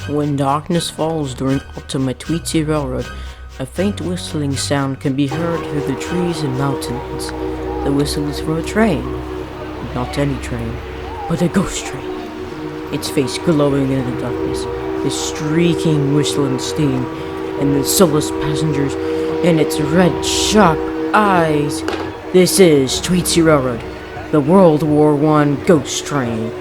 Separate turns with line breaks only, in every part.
When darkness falls during autumn at Tweetsie Railroad, a faint whistling sound can be heard through the trees and mountains. The whistle is for a train. Not any train, but a ghost train. Its face glowing in the darkness, the streaking whistle and steam, and the soulless passengers in its red, sharp eyes. This is Tweetsie Railroad, the World War I ghost train.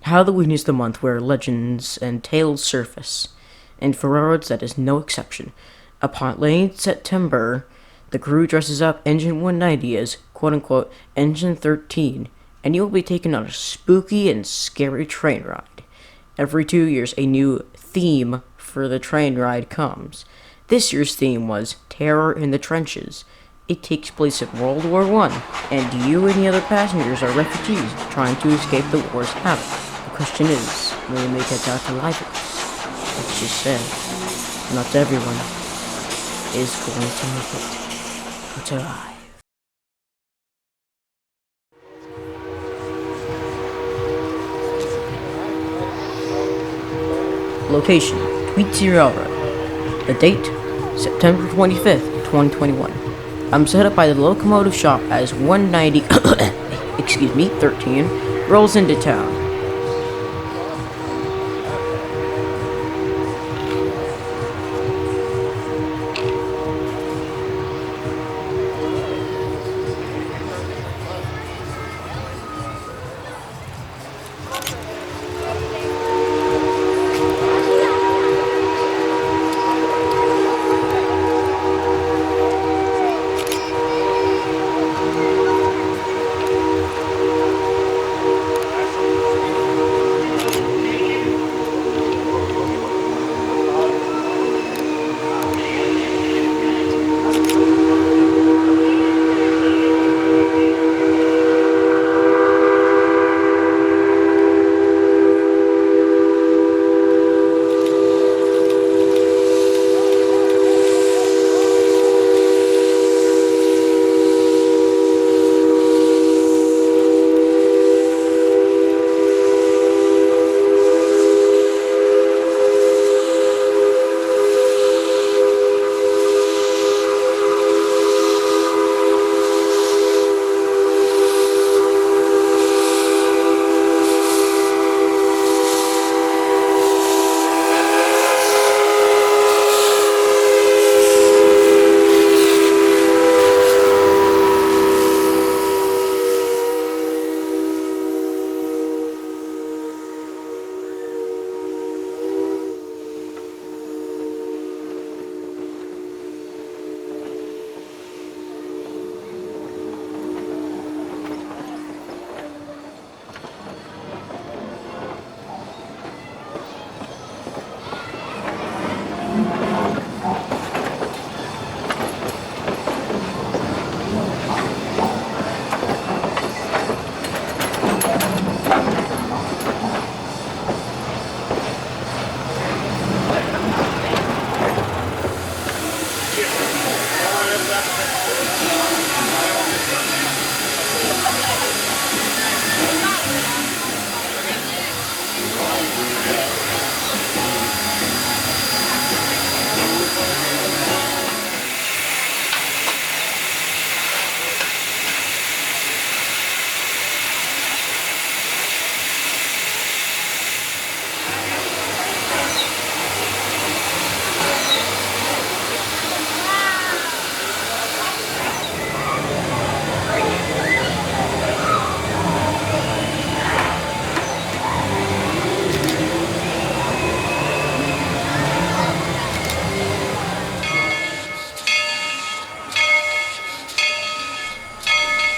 Halloween is the month where legends and tales surface, and for railroads that is no exception. Upon late September, the crew dresses up Engine 190 as quote-unquote Engine 13, and you will be taken on a spooky and scary train ride. Every 2 years, a new theme for the train ride comes. This year's theme was Terror in the Trenches. It takes place in World War I, and you and the other passengers are refugees trying to escape the war's havoc. The question is, will you make it out alive? Like she said, not everyone is going to make it out alive. Location, Tweetsie Railroad. The date, September 25th, 2021. I'm set up by the locomotive shop as 190, 13, rolls into town.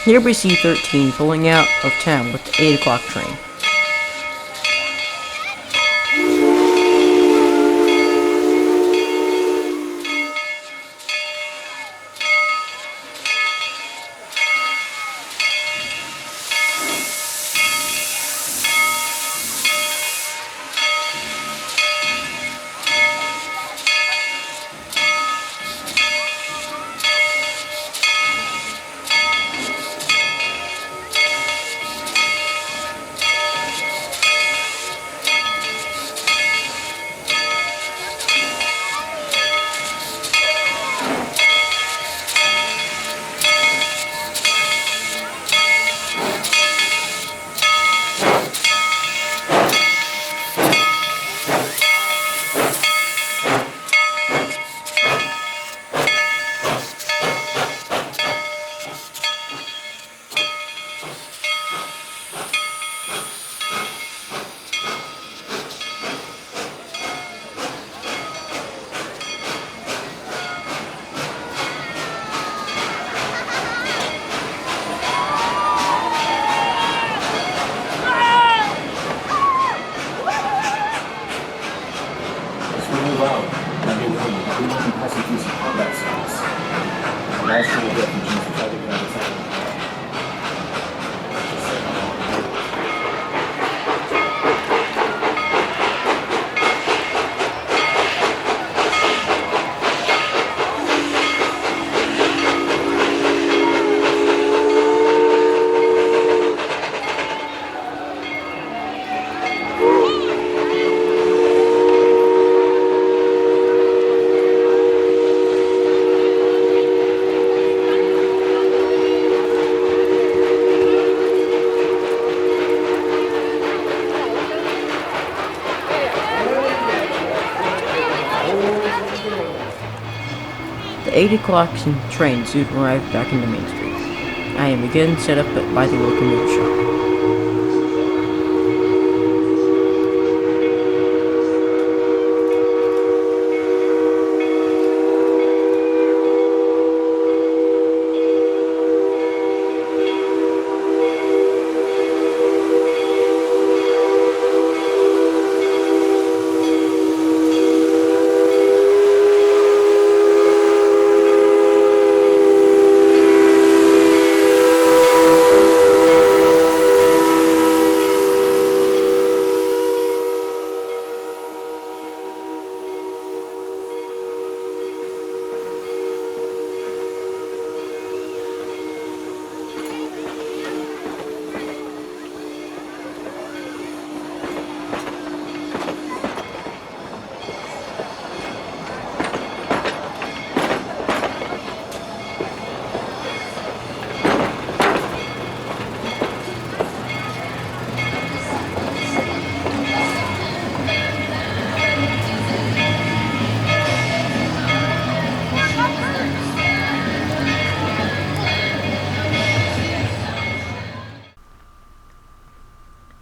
Here we see 13 pulling out of town with the 8 o'clock train. The 8 o'clock train soon arrived back into Main Street. I am again set up by the locomotive shop.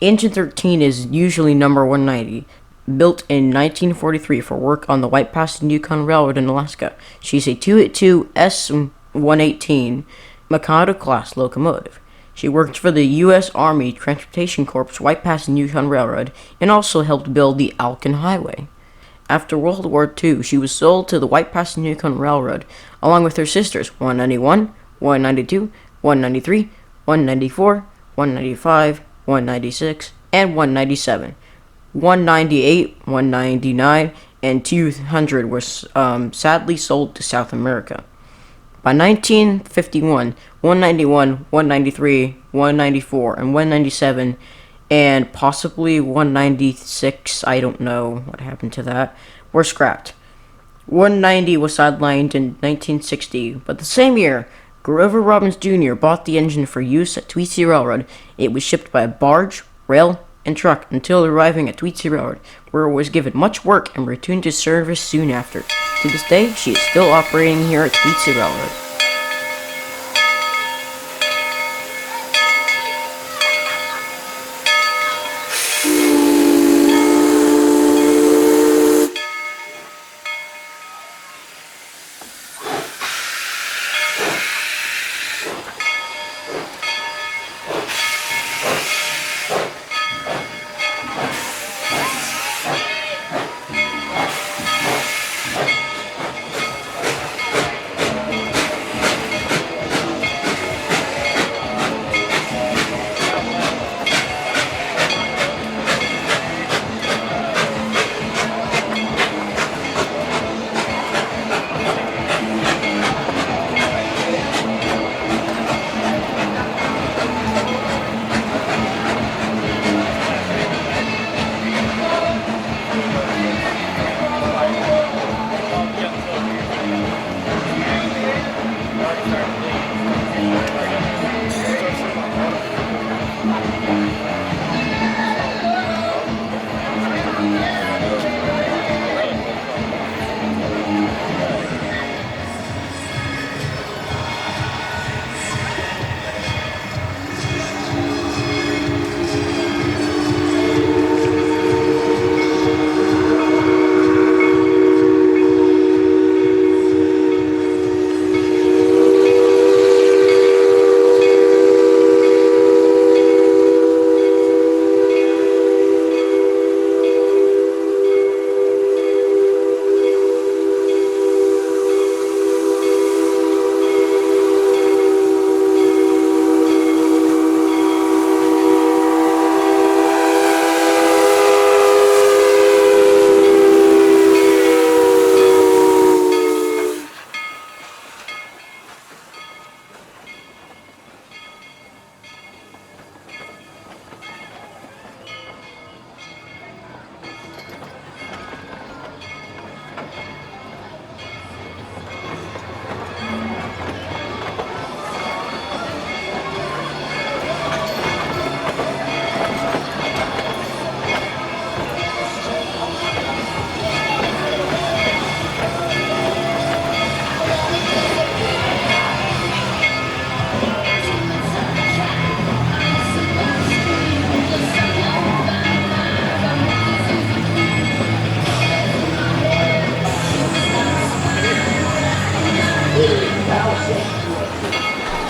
Engine 13 is usually number 190, built in 1943 for work on the White Pass and Yukon Railroad in Alaska. She's a 282 S-118 Mikado-class locomotive. She worked for the U.S. Army Transportation Corps White Pass and Yukon Railroad and also helped build the Alcan Highway. After World War II, she was sold to the White Pass and Yukon Railroad, along with her sisters 191, 192, 193, 194, 195, 196, and 197. 198, 199, and 200 were sadly sold to South America. By 1951, 191, 193, 194, and 197, and possibly 196, I don't know what happened to that, were scrapped. 190 was sidelined in 1960, but the same year, Grover Robbins Jr. bought the engine for use at Tweetsie Railroad. It was shipped by barge, rail, and truck until arriving at Tweetsie Railroad, where it was given much work and returned to service soon after. To this day, she is still operating here at Tweetsie Railroad.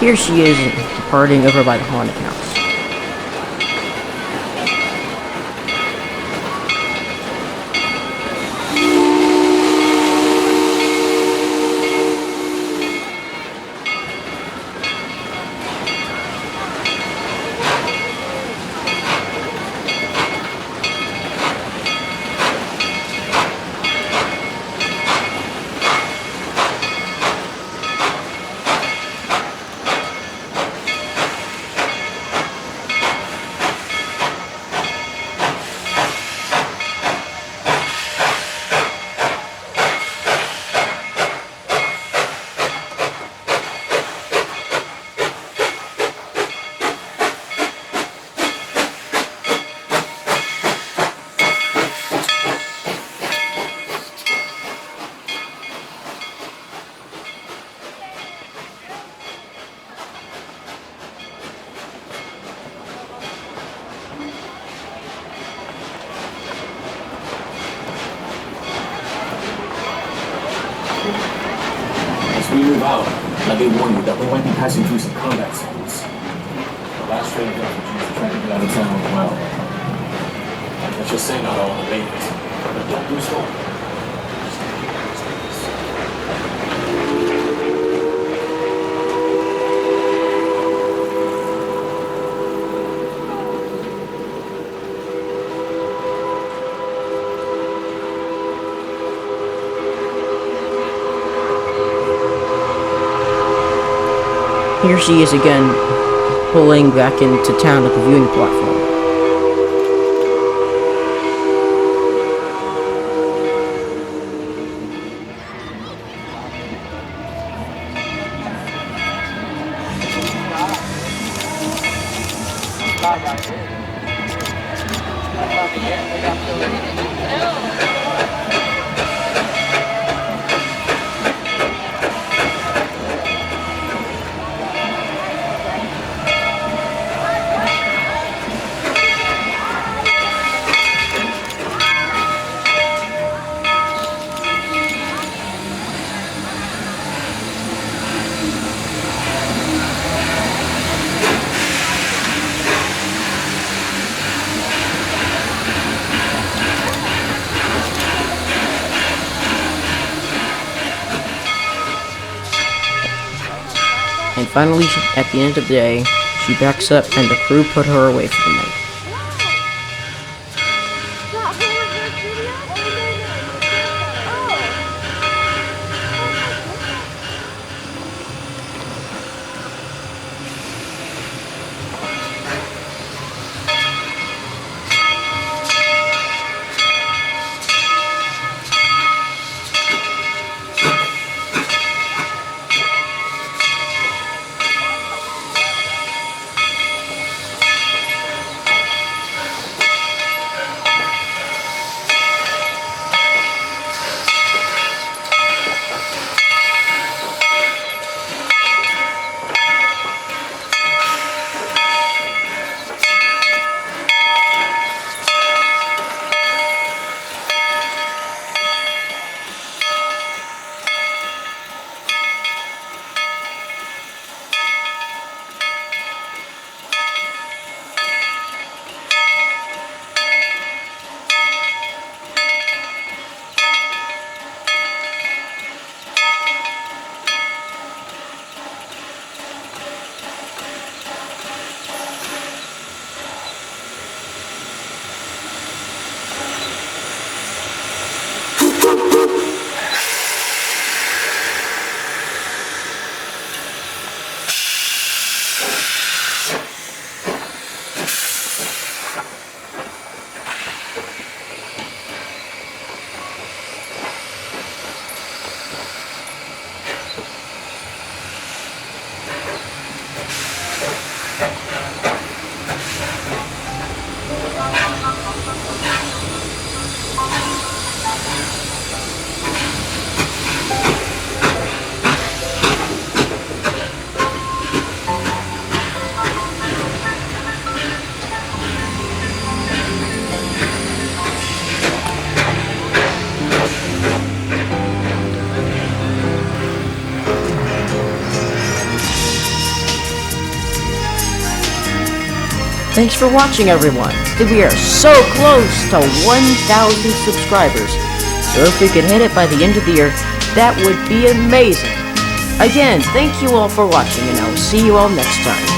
Here she is, departing over by the haunted house.
As we move out, let me warn you that we might be passing through some combat zones. The last train of refugees are trying to get out of town as well. Let's just say not all the babies, but don't lose hope.
Here she is again, pulling back into town at the viewing platform. And finally, at the end of the day, she backs up and the crew put her away for the night. Thanks for watching, everyone. We are so close to 1,000 subscribers. So if we could hit it by the end of the year, that would be amazing. Again, thank you all for watching, and I will see you all next time.